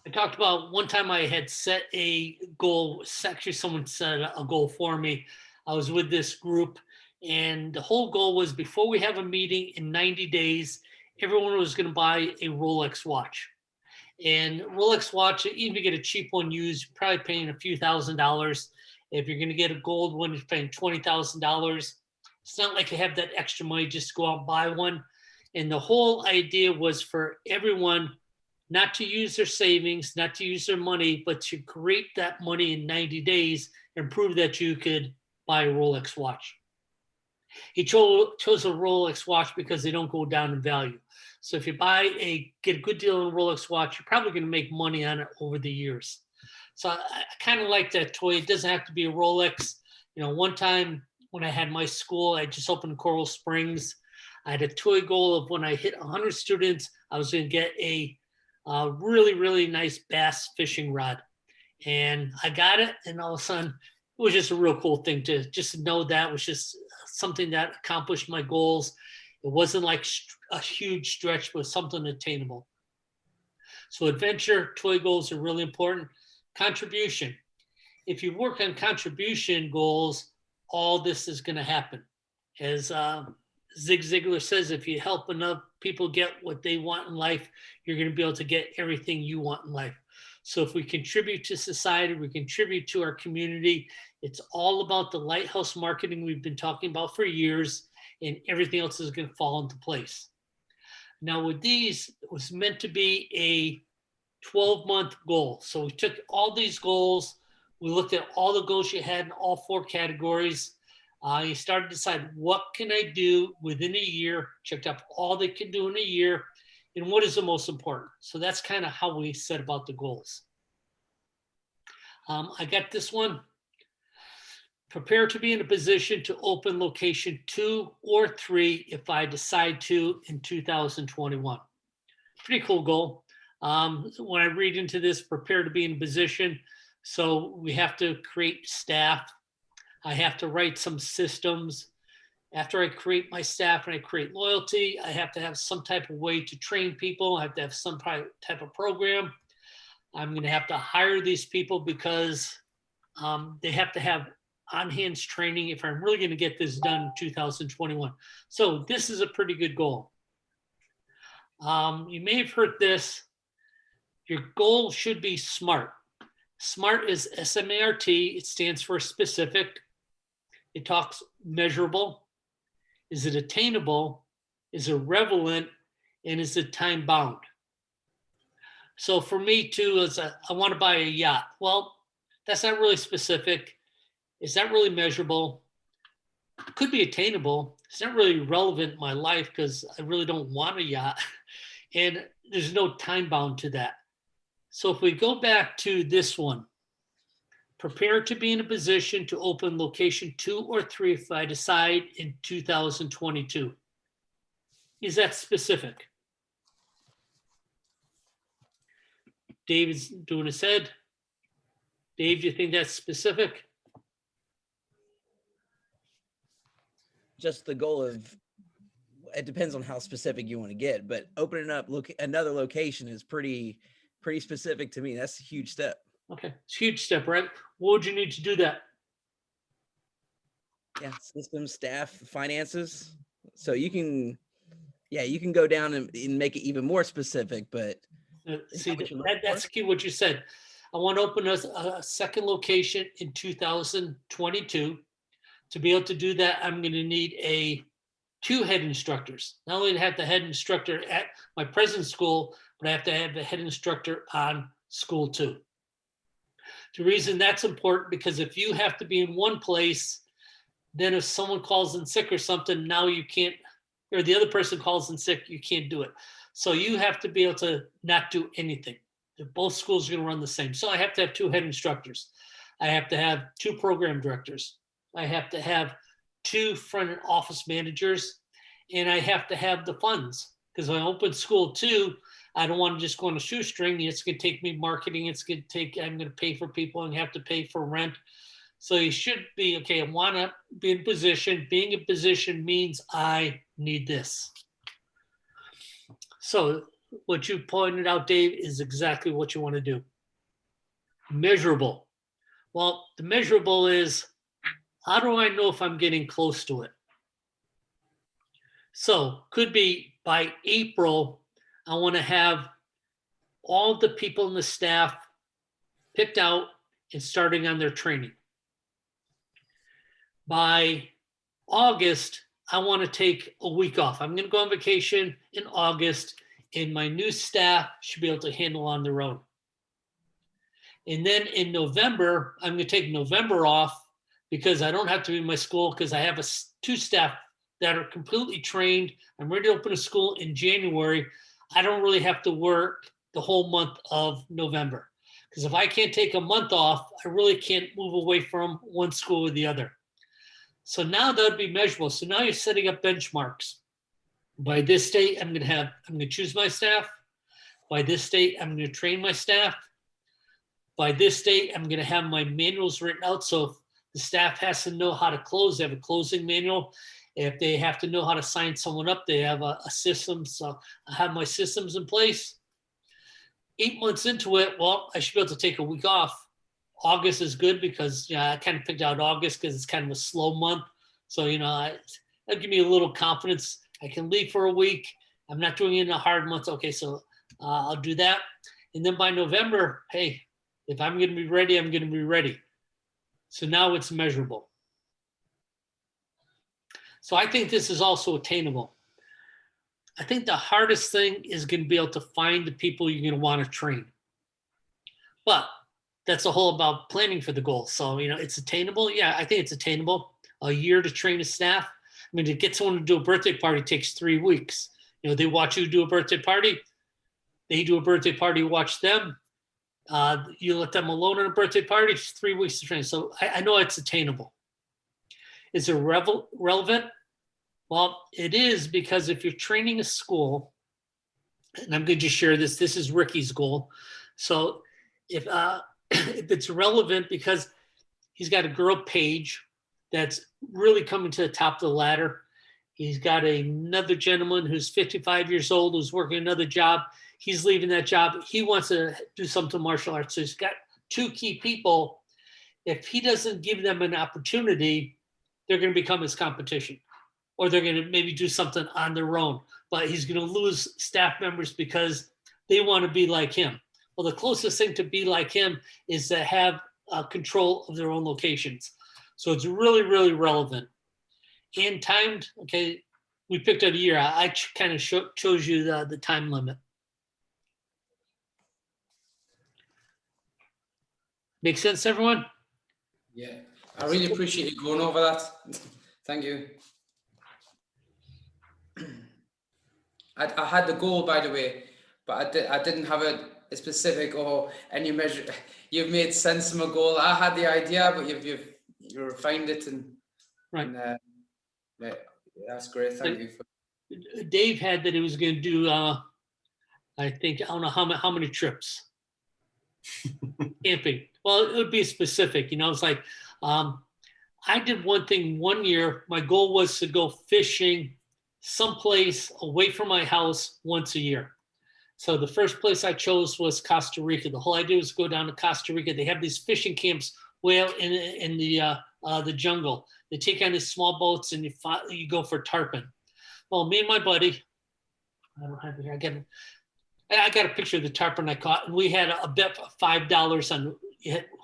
I talked about one time I had set a goal. Actually, someone set a goal for me. I was with this group, and the whole goal was before we have a meeting in 90 days, everyone was going to buy a Rolex watch. And Rolex watch, even if you get a cheap one used, you're probably paying a few $1,000s. If you're going to get a gold one, you're paying $20,000. It's not like you have that extra money just to go out and buy one. And the whole idea was for everyone not to use their savings, not to use their money, but to create that money in 90 days and prove that you could buy a Rolex watch. He chose a Rolex watch because they don't go down in value. So if you get a good deal on a Rolex watch, you're probably going to make money on it over the years. So I kind of like that toy. It doesn't have to be a Rolex. One time when I had my school, I just opened Coral Springs. I had a toy goal of when I hit 100 students, I was going to get a really, really nice bass fishing rod. And I got it. And all of a sudden, it was just a real cool thing to just know that was just something that accomplished my goals. It wasn't like a huge stretch, but something attainable. So adventure, toy goals are really important. Contribution. If you work on contribution goals, all this is going to happen. As Zig Ziglar says, if you help enough people get what they want in life, you're going to be able to get everything you want in life. So if we contribute to society, we contribute to our community, it's all about the lighthouse marketing we've been talking about for years, and everything else is going to fall into place. Now with these, it was meant to be a 12-month goal. So we took all these goals, we looked at all the goals you had in all 4 categories. You started to decide what can I do within a year, checked up all they can do in a year, and what is the most important. So that's kind of how we set about the goals. I got this one. Prepare to be in a position to open location 2 or 3 if I decide to in 2021. Pretty cool goal. When I read into this, prepare to be in a position. So we have to create staff. I have to write some systems. After I create my staff and I create loyalty, I have to have some type of way to train people. I have to have some type of program. I'm going to have to hire these people because they have to have on-hands training if I'm really going to get this done in 2021. So this is a pretty good goal. You may have heard this. Your goal should be SMART. SMART is S-M-A-R-T. It stands for specific. It talks measurable. Is it attainable? Is it relevant? And is it time bound? So for me too, I want to buy a yacht. Well, that's not really specific. It's not really measurable. It could be attainable. It's not really relevant in my life because I really don't want a yacht. And there's no time bound to that. So if we go back to this one, prepare to be in a position to open location 2 or 3 if I decide in 2022. Is that specific? David's doing his head. Dave, do you think that's specific? Just the goal of, it depends on how specific you want to get, but opening up another location is pretty specific to me. That's a huge step. Okay, it's a huge step, right? What would you need to do that? Yeah, systems, staff, finances. So you can go down and make it even more specific, but see, that's key what you said. I want to open a second location in 2022. To be able to do that, I'm going to need 2 head instructors. Not only to have the head instructor at my present school, but I have to have the head instructor on school 2. The reason that's important, because if you have to be in one place, then if someone calls in sick or something, now you can't, or the other person calls in sick, you can't do it. So you have to be able to not do anything. Both schools are going to run the same. So I have to have 2 head instructors. I have to have 2 program directors. I have to have 2 front office managers, and I have to have the funds, because when I open school 2, I don't want to just go on a shoestring. It's going to take me marketing. I'm going to pay for people and have to pay for rent. So you should be, okay, I want to be in position. Being in position means I need this. So what you pointed out, Dave, is exactly what you want to do. Measurable. Well, the measurable is, how do I know if I'm getting close to it? So could be by April, I want to have all the people in the staff picked out and starting on their training. By August, I want to take a week off. I'm going to go on vacation in August, and my new staff should be able to handle on their own. And then in November, I'm going to take November off because I don't have to be in my school because I have two staff that are completely trained. I'm ready to open a school in January. I don't really have to work the whole month of November because if I can't take a month off, I really can't move away from one school or the other. So now that would be measurable. So now you're setting up benchmarks. By this date, I'm going to choose my staff. By this date, I'm going to train my staff. By this date, I'm going to have my manuals written out. So if the staff has to know how to close, they have a closing manual. If they have to know how to sign someone up, they have a system. So I have my systems in place. 8 months into it, well, I should be able to take a week off. August is good because I kind of picked out August because it's kind of a slow month. So, that'll give me a little confidence. I can leave for a week. I'm not doing it in a hard month. Okay, so I'll do that. And then by November, hey, if I'm going to be ready, I'm going to be ready. So now it's measurable. So I think this is also attainable. I think the hardest thing is going to be able to find the people you're going to want to train. But that's the whole about planning for the goal. So, it's attainable. Yeah, I think it's attainable. A year to train a staff. I mean, to get someone to do a birthday party takes 3 weeks. They watch you do a birthday party. They do a birthday party, watch them. You let them alone on a birthday party, it's 3 weeks to train. So I know it's attainable. Is it relevant? Well, it is because if you're training a school, and I'm going to just share this, this is Ricky's goal. So if it's relevant because he's got a girl Paige that's really coming to the top of the ladder. He's got another gentleman who's 55 years old who's working another job. He's leaving that job. He wants to do something martial arts. So he's got 2 key people. If he doesn't give them an opportunity, they're going to become his competition, or they're going to maybe do something on their own. But he's going to lose staff members because they want to be like him. Well, the closest thing to be like him is to have control of their own locations. So it's really, really relevant. And timed, okay, we picked out a year. I kind of chose you the time limit. Make sense, everyone? Yeah, I really appreciate you going over that. Thank you. I had the goal, by the way, but I didn't have a specific or any measure. You've made sense of my goal. I had the idea, but you've refined it and right. And, yeah, that's great. Thank you. Dave had that he was going to do. I think I don't know how many trips. Camping. Well, it would be specific. It's like I did one thing one year. My goal was to go fishing someplace away from my house once a year. So the first place I chose was Costa Rica. The whole idea was to go down to Costa Rica. They have these fishing camps way out in the jungle. They take on these small boats and you go for tarpon. Well, me and my buddy, I don't have it here. I got a picture of the tarpon I caught, and we had a bet of $5 on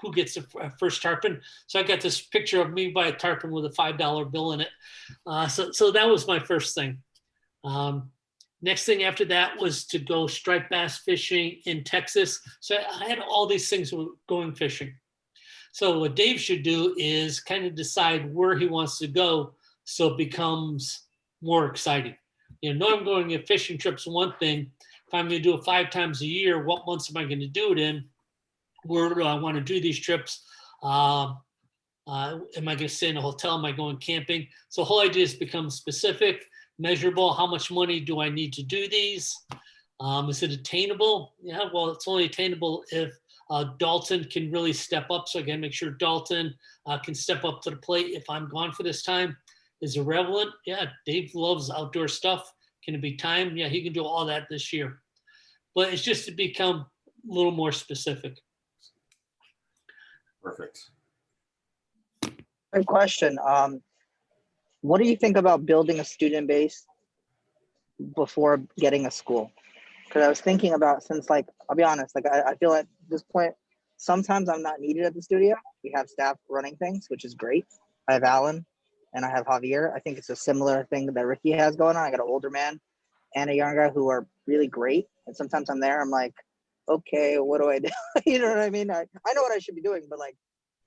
who gets the first tarpon. So I got this picture of me by a tarpon with a $5 bill in it. So that was my first thing. Next thing after that was to go striped bass fishing in Texas. So I had all these things going fishing. So what Dave should do is kind of decide where he wants to go so it becomes more exciting. I'm going on fishing trips, one thing. If I'm going to do it 5 times a year, what months am I going to do it in? Where do I want to do these trips? Am I going to stay in a hotel? Am I going camping? So the whole idea is become specific, measurable. How much money do I need to do these? Is it attainable? Yeah, well, it's only attainable if Dalton can really step up. So again, make sure Dalton can step up to the plate if I'm gone for this time. Is it relevant? Yeah, Dave loves outdoor stuff. Can it be timed? Yeah, he can do all that this year. but it's just to become a little more specific. Perfect. Good question. What do you think about building a student base before getting a school? Because I was thinking about, since like, I'll be honest, like I feel at this point, sometimes I'm not needed at the studio. We have staff running things, which is great. I have Alan and I have Javier. I think it's a similar thing that Ricky has going on. I got an older man and a young guy who are really great. And sometimes I'm there, I'm like, okay, what do I do? You know what I mean? I know what I should be doing, but like,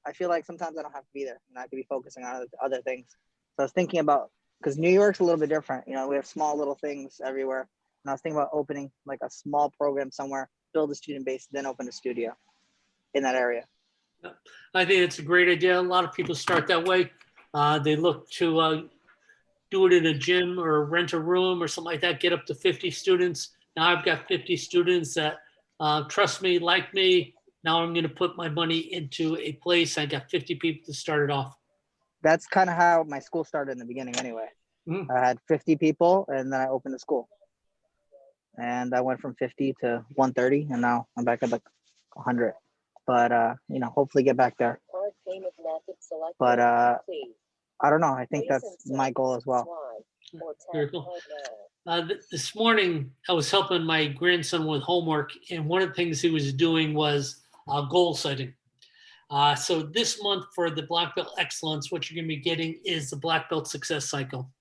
I feel like sometimes I don't have to be there and I could be focusing on other things. So I was thinking about, because New York's a little bit different. You know, we have small little things everywhere. And I was thinking about opening like a small program somewhere, build a student base, then open a studio in that area. I think it's a great idea. A lot of people start that way. They look to do it in a gym or rent a room or something like that, get up to 50 students. Now I've got 50 students that trust me, like me. Now I'm going to put my money into a place. I got 50 people to start it off. That's kind of how my school started in the beginning anyway. Mhm. I had 50 people and then I opened the school. And I went from 50 to 130 and now I'm back at like 100. But, you know, hopefully get back there. But I don't know. I think that's my goal as well. Very cool. This morning, I was helping my grandson with homework, and one of the things he was doing was goal setting. So this month for the Black Belt Excellence, what you're going to be getting is the Black Belt Success Cycle.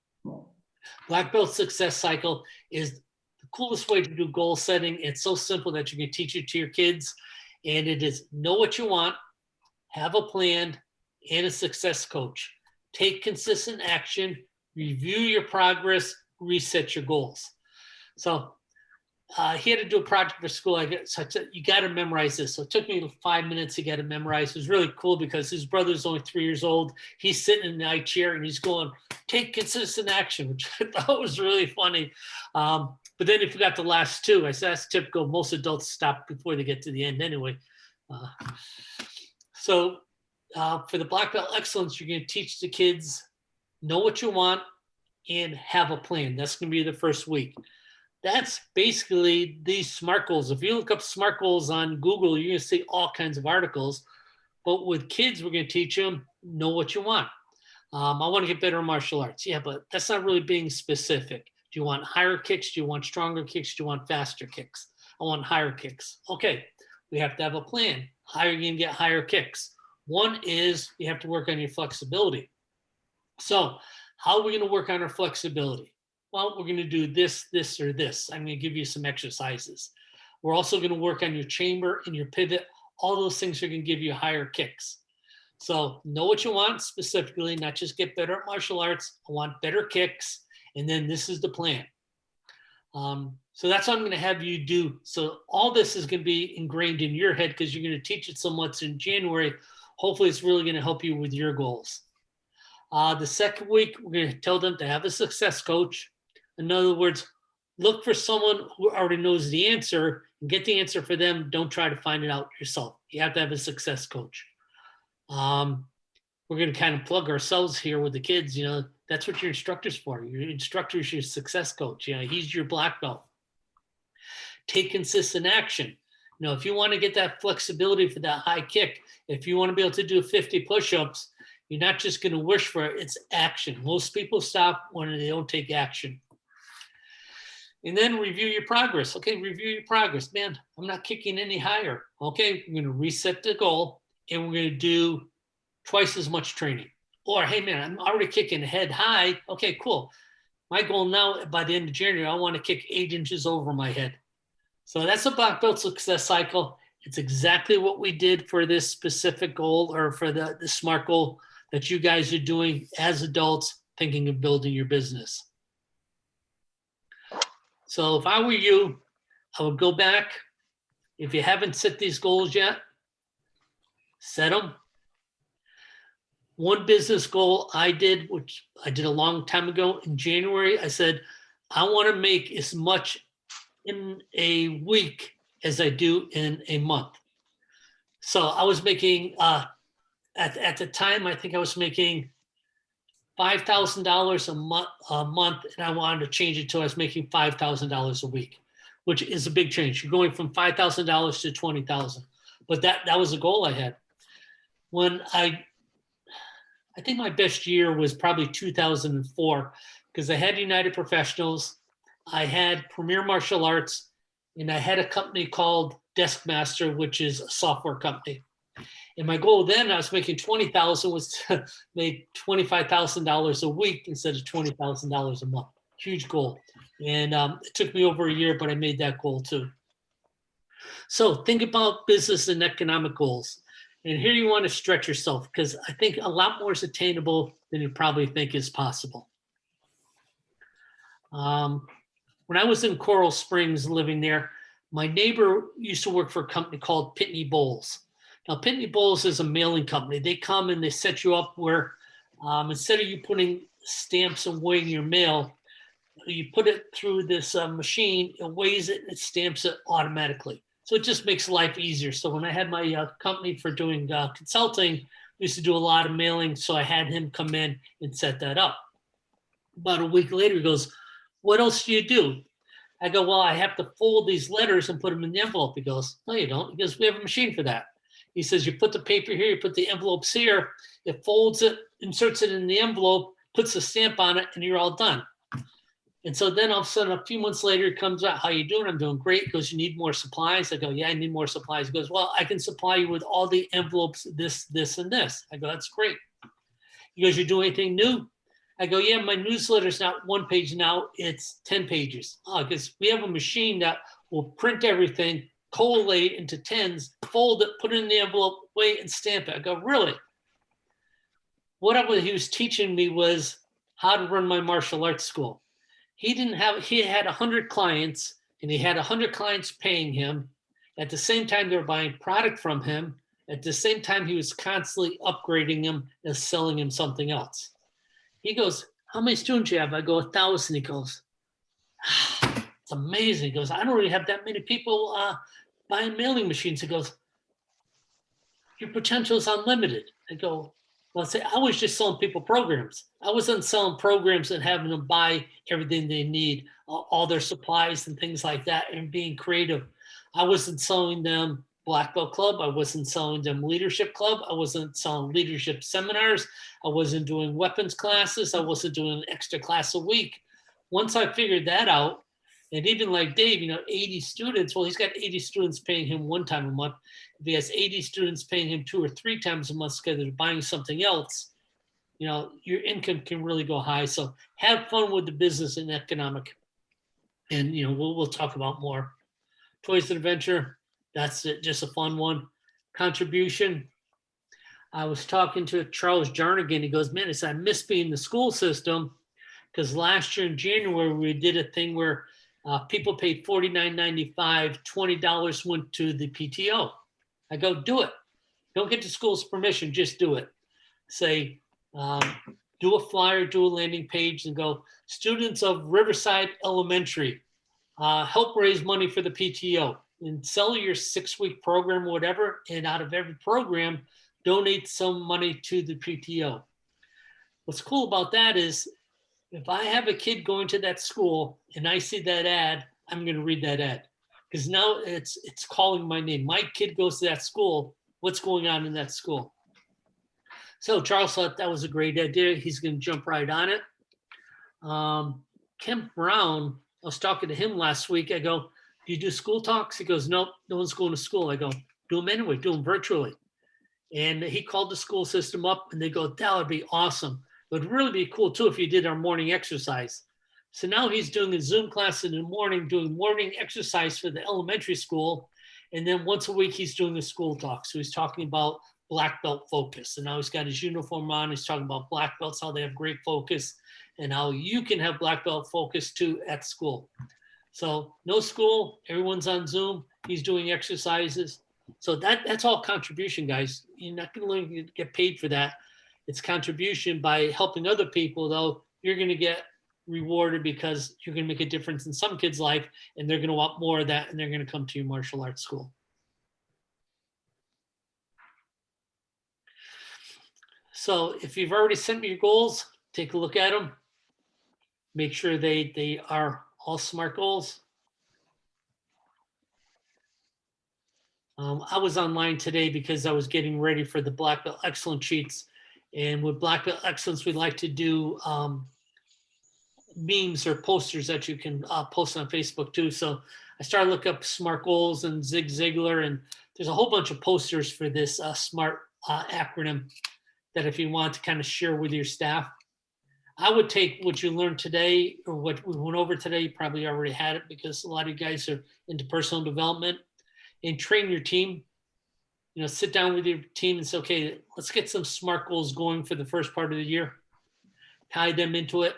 Black Belt Success Cycle is the coolest way to do goal setting. It's so simple that you can teach it to your kids, and it is know what you want, have a plan, and a success coach. Take consistent action, review your progress, reset your goals. So he had to do a project for school. I said, you got to memorize this. So it took me 5 minutes to get it memorized. It was really cool because his brother's only 3 years old. He's sitting in the high chair and he's going, take consistent action, which I thought was really funny. But then he forgot the last two. I said, that's typical. Most adults stop before they get to the end anyway. So for the Black Belt Excellence, you're going to teach the kids, know what you want and have a plan. That's going to be the first week. That's basically these SMART goals. If you look up SMART goals on Google, you're going to see all kinds of articles. But with kids, we're going to teach them, know what you want. I want to get better in martial arts. Yeah, but that's not really being specific. Do you want higher kicks? Do you want stronger kicks? Do you want faster kicks? I want higher kicks. Okay, we have to have a plan. How are you going to get higher kicks? One is you have to work on your flexibility. So how are we going to work on our flexibility? Well, we're going to do this, this, or this. I'm going to give you some exercises. We're also going to work on your chamber and your pivot. All those things are going to give you higher kicks. So know what you want specifically, not just get better at martial arts. I want better kicks. And then this is the plan. So that's what I'm going to have you do. So all this is going to be ingrained in your head because you're going to teach it so much in January. Hopefully it's really going to help you with your goals. The second week, we're going to tell them to have a success coach. In other words, look for someone who already knows the answer and get the answer for them. Don't try to find it out yourself. You have to have a success coach. We're going to kind of plug ourselves here with the kids. You know, that's what your instructor's for. Your instructor is your success coach. You know, he's your black belt. Take consistent action. You know, if you want to get that flexibility for that high kick, if you want to be able to do 50 push-ups, you're not just going to wish for it, it's action. Most people stop when they don't take action. And then review your progress. Okay, review your progress. Man, I'm not kicking any higher. Okay, we're going to reset the goal and we're going to do twice as much training. Or, hey man, I'm already kicking head high. Okay, cool. My goal now by the end of January, I want to kick 8 inches over my head. So that's a black belt success cycle. It's exactly what we did for this specific goal or for the SMART goal that you guys are doing as adults thinking of building your business. So if I were you, I would go back. If you haven't set these goals yet, set them. One business goal I did, which I did a long time ago in January, I said, I want to make as much in a week as I do in a month. So I was making, at the time, I think I was making $5,000 a month, and I wanted to change it to I was making $5,000 a week. which is a big change. You're going from $5,000 to 20,000. But that was a goal I had. When I think my best year was probably 2004, because I had United Professionals, I had Premier Martial Arts, and I had a company called Desk Master, which is a software company. And my goal then, I was making 20,000, was to make $25,000 a week instead of $20,000 a month. Huge goal. And it took me over a year, but I made that goal too. So think about business and economic goals. And here you want to stretch yourself, because I think a lot more is attainable than you probably think is possible. When I was in Coral Springs living there, my neighbor used to work for a company called Pitney Bowes. Now, Pitney Bowes is a mailing company. They come and they set you up where instead of you putting stamps and weighing your mail, you put it through this machine, it weighs it, and it stamps it automatically. So it just makes life easier. So when I had my company for doing consulting, we used to do a lot of mailing. So I had him come in and set that up. About a week later, he goes, "What else do you do?" I go, "Well, I have to fold these letters and put them in the envelope." He goes, "No, you don't." He goes, "We have a machine for that." He says, "You put the paper here, you put the envelopes here, it folds it, inserts it in the envelope, puts a stamp on it, and you're all done." And so then all of a sudden, a few months later, he comes out, "How you doing?" "I'm doing great." He goes, "You need more supplies?" I go, "Yeah, I need more supplies." He goes, "Well, I can supply you with all the envelopes, this, and this." I go, "That's great." He goes, "You do anything new?" I go, "Yeah, my newsletter's not 1 page now, it's 10 pages. Oh, because we have a machine that will print everything, collate into tens, fold it, put it in the envelope, weigh it, and stamp it." I go, "Really?" What he was teaching me was how to run my martial arts school. He had 100 clients, and he had 100 clients paying him. At the same time, they were buying product from him. At the same time, he was constantly upgrading them and selling him something else. He goes, "How many students do you have?" I go, 1,000. He goes, "It's amazing." He goes, "I don't really have that many people buying mailing machines." He goes, "Your potential is unlimited." I go, "Well, I was just selling people programs. I wasn't selling programs and having them buy everything they need, all their supplies and things like that, and being creative. I wasn't selling them Black Belt Club. I wasn't selling them Leadership Club. I wasn't selling leadership seminars. I wasn't doing weapons classes. I wasn't doing an extra class a week. Once I figured that out, and even like Dave, 80 students, well, he's got 80 students paying him 1 time a month. If he has 80 students paying him 2 or 3 times a month because they're buying something else, your income can really go high. So have fun with the business and economic. And, we'll talk about more. Toys and Adventure, that's it, just a fun one. Contribution. I was talking to Charles Jarnigan. He goes, "Man," he said, "I miss being in the school system," because last year in January, we did a thing where people paid $49.95, $20 went to the PTO. I go, "Do it. Don't get the school's permission, just do it." Say, do a flyer, do a landing page, and go, "Students of Riverside Elementary, help raise money for the PTO," and sell your 6-week program or whatever. And out of every program, donate some money to the PTO. What's cool about that is if I have a kid going to that school and I see that ad, I'm going to read that ad, because now it's calling my name. My kid goes to that school. What's going on in that school? So Charles thought that was a great idea. He's going to jump right on it. Kemp Brown, I was talking to him last week. I go, "Do you do school talks?" He goes, "Nope, no one's going to school." I go, "Do them anyway, do them virtually." And he called the school system up and they go, "That would be awesome. It would really be cool too if you did our morning exercise." So now he's doing a Zoom class in the morning, doing morning exercise for the elementary school. And then once a week, he's doing a school talk. So he's talking about black belt focus. And now he's got his uniform on. He's talking about black belts, how they have great focus, and how you can have black belt focus too at school. So no school, everyone's on Zoom. He's doing exercises. So that's all contribution, guys. You're not going to get paid for that. It's contribution. By helping other people, though, you're going to get rewarded because you're going to make a difference in some kids' life, and they're going to want more of that, and they're going to come to your martial arts school. So if you've already sent me your goals, take a look at them. Make sure they are all SMART goals. I was online today because I was getting ready for the Black Belt Excellence sheets. And with Black Belt Excellence, we like to do memes or posters that you can post on Facebook too. So I started looking up SMART goals and Zig Ziglar, and there's a whole bunch of posters for this SMART acronym that if you want to kind of share with your staff. I would take what you learned today or what we went over today, you probably already had it because a lot of you guys are into personal development, and train your team. You know, sit down with your team and say, okay, let's get some SMART goals going for the first part of the year. Tie them into it.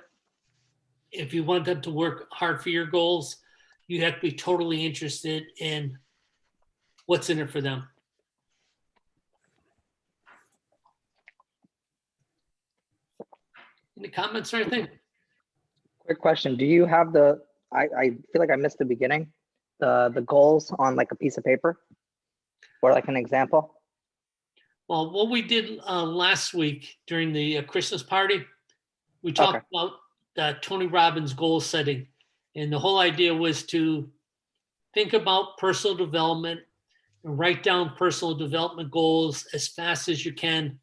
If you want them to work hard for your goals, you have to be totally interested in what's in it for them. Any comments or anything? Quick question. Do you have I feel like I missed the beginning, the goals on like a piece of paper or like an example? Well, what we did last week during the Christmas party, we talked about Tony Robbins goal setting. And the whole idea was to think about personal development and write down personal development goals as fast as you can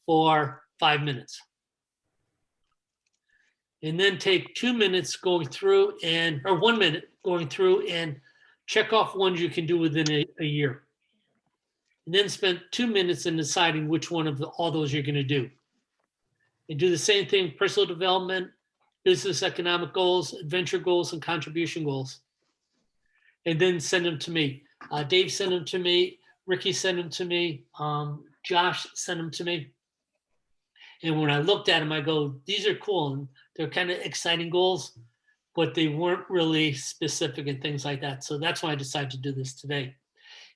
for 5 minutes. And then take 2 minutes going through or 1 minute going through and check off ones you can do within a year. And then spend 2 minutes in deciding which one of all those you're going to do. And do the same thing, personal development, business economic goals, adventure goals, and contribution goals. And then send them to me. Dave sent them to me. Ricky sent them to me. Josh sent them to me. And when I looked at them, I go, these are cool. And they're kind of exciting goals, but they weren't really specific and things like that. So that's why I decided to do this today.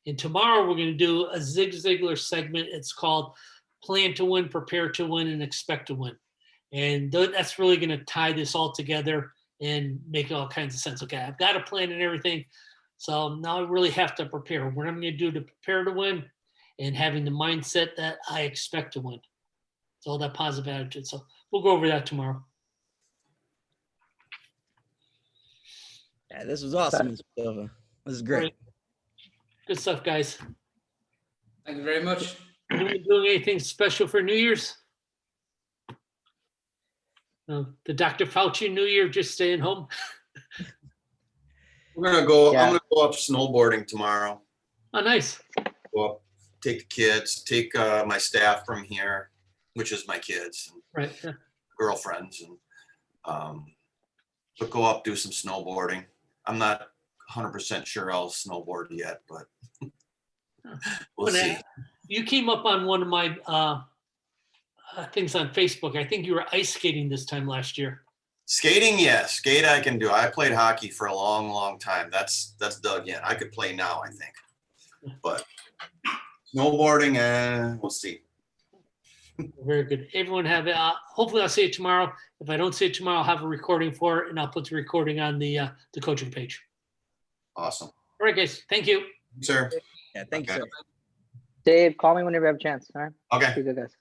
And tomorrow we're going to do a Zig Ziglar segment. It's called Plan to Win, Prepare to Win, and Expect to Win. And that's really going to tie this all together and make all kinds of sense. Okay, I've got a plan and everything. So now I really have to prepare. What I'm going to do to prepare to win and having the mindset that I expect to win. It's all that positive attitude. So we'll go over that tomorrow. Yeah, this was awesome. This is great. Right. Good stuff, guys. Thank you very much. Anyone doing anything special for New Year's? The Dr. Fauci New Year, just staying home. We're gonna go. Yeah. I'm gonna go up snowboarding tomorrow. Oh, nice. Go up, take the kids, take my staff from here, which is my kids and Right. Yeah. girlfriends, and but go up, do some snowboarding. I'm not 100% sure I'll snowboard yet, but we'll see. You came up on one of my things on Facebook. I think you were ice skating this time last year. Skating, yes. Skate I can do. I played hockey for a long, long time. That's dug in. I could play now, I think. But snowboarding, we'll see. Very good. Everyone have it. Hopefully I'll see it tomorrow. If I don't see it tomorrow, I'll have a recording for it, and I'll put the recording on the coaching page. Awesome. All right, guys. Thank you. Sir. Yeah, thank you, Okay. sir. Dave, call me whenever you have a chance. All right. Okay. Be good, guys.